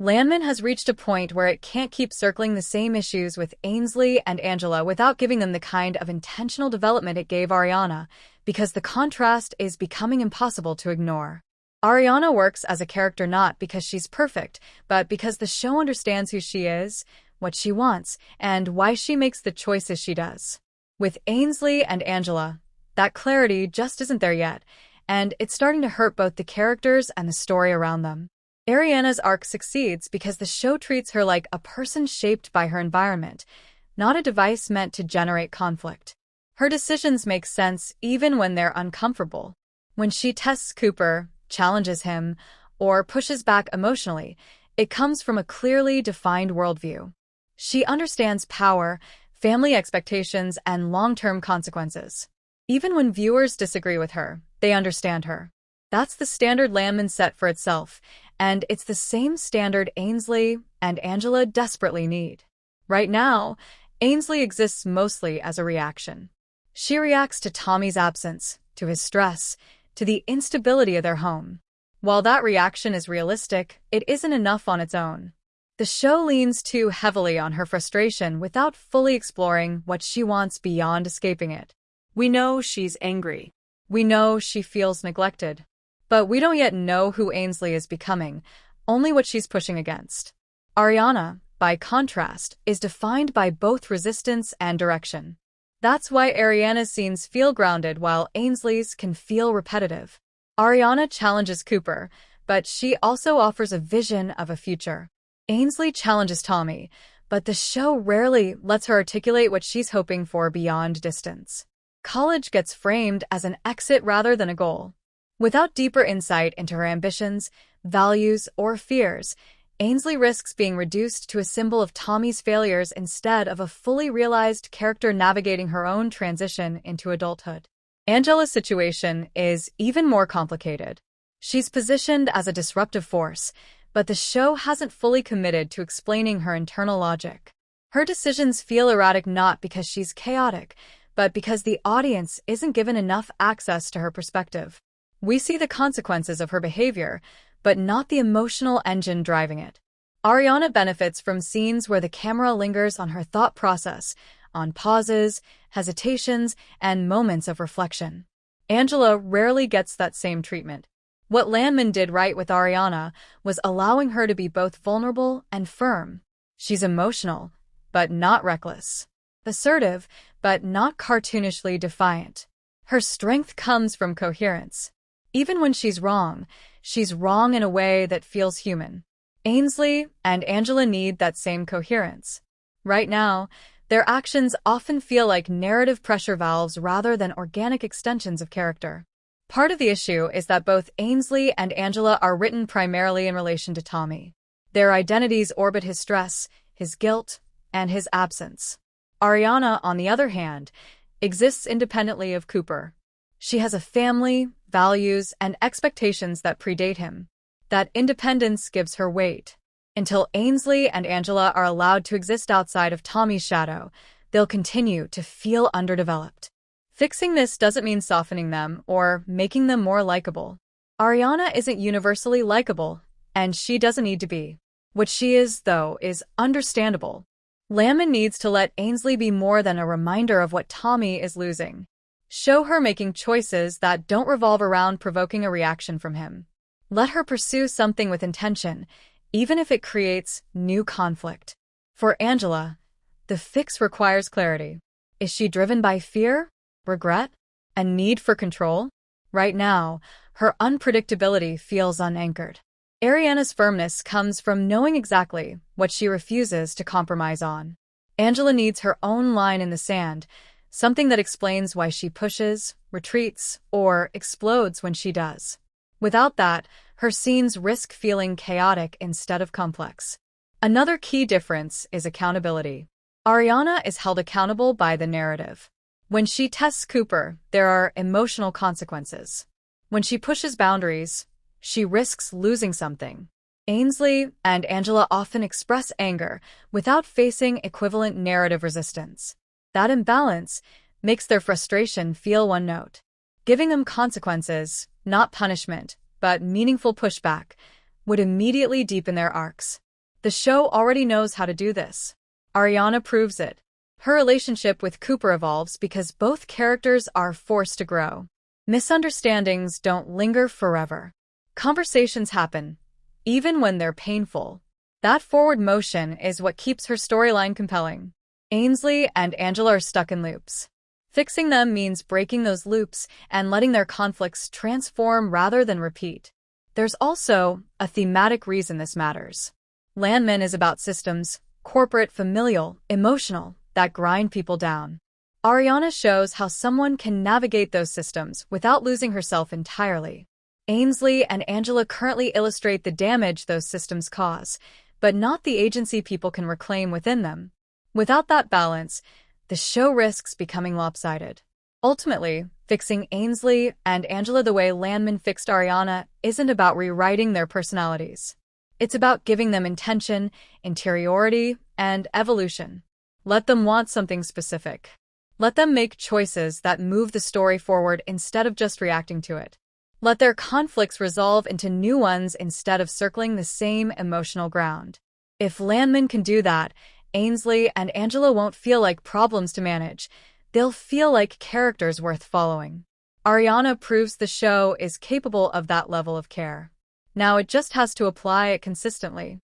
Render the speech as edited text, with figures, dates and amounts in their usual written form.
Landman has reached a point where it can't keep circling the same issues with Ainsley and Angela without giving them the kind of intentional development it gave Ariana, because the contrast is becoming impossible to ignore. Ariana works as a character not because she's perfect, but because the show understands who she is, what she wants, and why she makes the choices she does. With Ainsley and Angela, that clarity just isn't there yet, and it's starting to hurt both the characters and the story around them. Ariana's arc succeeds because the show treats her like a person shaped by her environment, not a device meant to generate conflict. Her decisions make sense even when they're uncomfortable. When she tests Cooper, challenges him, or pushes back emotionally, it comes from a clearly defined worldview. She understands power, family expectations, and long-term consequences. Even when viewers disagree with her, they understand her. That's the standard Landman set for itself, and it's the same standard Ainsley and Angela desperately need. Right now, Ainsley exists mostly as a reaction. She reacts to Tommy's absence, to his stress, to the instability of their home. While that reaction is realistic, it isn't enough on its own. The show leans too heavily on her frustration without fully exploring what she wants beyond escaping it. We know she's angry. We know she feels neglected. But we don't yet know who Ainsley is becoming, only what she's pushing against. Ariana, by contrast, is defined by both resistance and direction. That's why Ariana's scenes feel grounded while Ainsley's can feel repetitive. Ariana challenges Cooper, but she also offers a vision of a future. Ainsley challenges Tommy, but the show rarely lets her articulate what she's hoping for beyond distance. College gets framed as an exit rather than a goal. Without deeper insight into her ambitions, values, or fears, Ainsley risks being reduced to a symbol of Tommy's failures instead of a fully realized character navigating her own transition into adulthood. Angela's situation is even more complicated. She's positioned as a disruptive force, but the show hasn't fully committed to explaining her internal logic. Her decisions feel erratic not because she's chaotic, but because the audience isn't given enough access to her perspective. We see the consequences of her behavior, but not the emotional engine driving it. Ariana benefits from scenes where the camera lingers on her thought process, on pauses, hesitations, and moments of reflection. Angela rarely gets that same treatment. What Landman did right with Ariana was allowing her to be both vulnerable and firm. She's emotional, but not reckless. Assertive, but not cartoonishly defiant. Her strength comes from coherence. Even when she's wrong in a way that feels human. Ainsley and Angela need that same coherence. Right now, their actions often feel like narrative pressure valves rather than organic extensions of character. Part of the issue is that both Ainsley and Angela are written primarily in relation to Tommy. Their identities orbit his stress, his guilt, and his absence. Ariana, on the other hand, exists independently of Cooper. She has a family, values, and expectations that predate him. That independence gives her weight. Until Ainsley and Angela are allowed to exist outside of Tommy's shadow, they'll continue to feel underdeveloped. Fixing this doesn't mean softening them or making them more likable. Ariana isn't universally likable, and she doesn't need to be. What she is, though, is understandable. Landman needs to let Ainsley be more than a reminder of what Tommy is losing. Show her making choices that don't revolve around provoking a reaction from him. Let her pursue something with intention, even if it creates new conflict. For Angela, the fix requires clarity. Is she driven by fear, regret, a need for control? Right now, her unpredictability feels unanchored. Ariana's firmness comes from knowing exactly what she refuses to compromise on. Angela needs her own line in the sand, something that explains why she pushes, retreats, or explodes when she does. Without that, her scenes risk feeling chaotic instead of complex. Another key difference is accountability. Ariana is held accountable by the narrative. When she tests Cooper, there are emotional consequences. When she pushes boundaries, she risks losing something. Ainsley and Angela often express anger without facing equivalent narrative resistance. That imbalance makes their frustration feel one note. Giving them consequences, not punishment, but meaningful pushback, would immediately deepen their arcs. The show already knows how to do this. Ariana proves it. Her relationship with Cooper evolves because both characters are forced to grow. Misunderstandings don't linger forever. Conversations happen, even when they're painful. That forward motion is what keeps her storyline compelling. Ainsley and Angela are stuck in loops. Fixing them means breaking those loops and letting their conflicts transform rather than repeat. There's also a thematic reason this matters. Landman is about systems, corporate, familial, emotional, that grind people down. Ariana shows how someone can navigate those systems without losing herself entirely. Ainsley and Angela currently illustrate the damage those systems cause, but not the agency people can reclaim within them. Without that balance, the show risks becoming lopsided. Ultimately, fixing Ainsley and Angela the way Landman fixed Ariana isn't about rewriting their personalities. It's about giving them intention, interiority, and evolution. Let them want something specific. Let them make choices that move the story forward instead of just reacting to it. Let their conflicts resolve into new ones instead of circling the same emotional ground. If Landman can do that, Ainsley and Angela won't feel like problems to manage. They'll feel like characters worth following. Ariana proves the show is capable of that level of care. Now it just has to apply it consistently.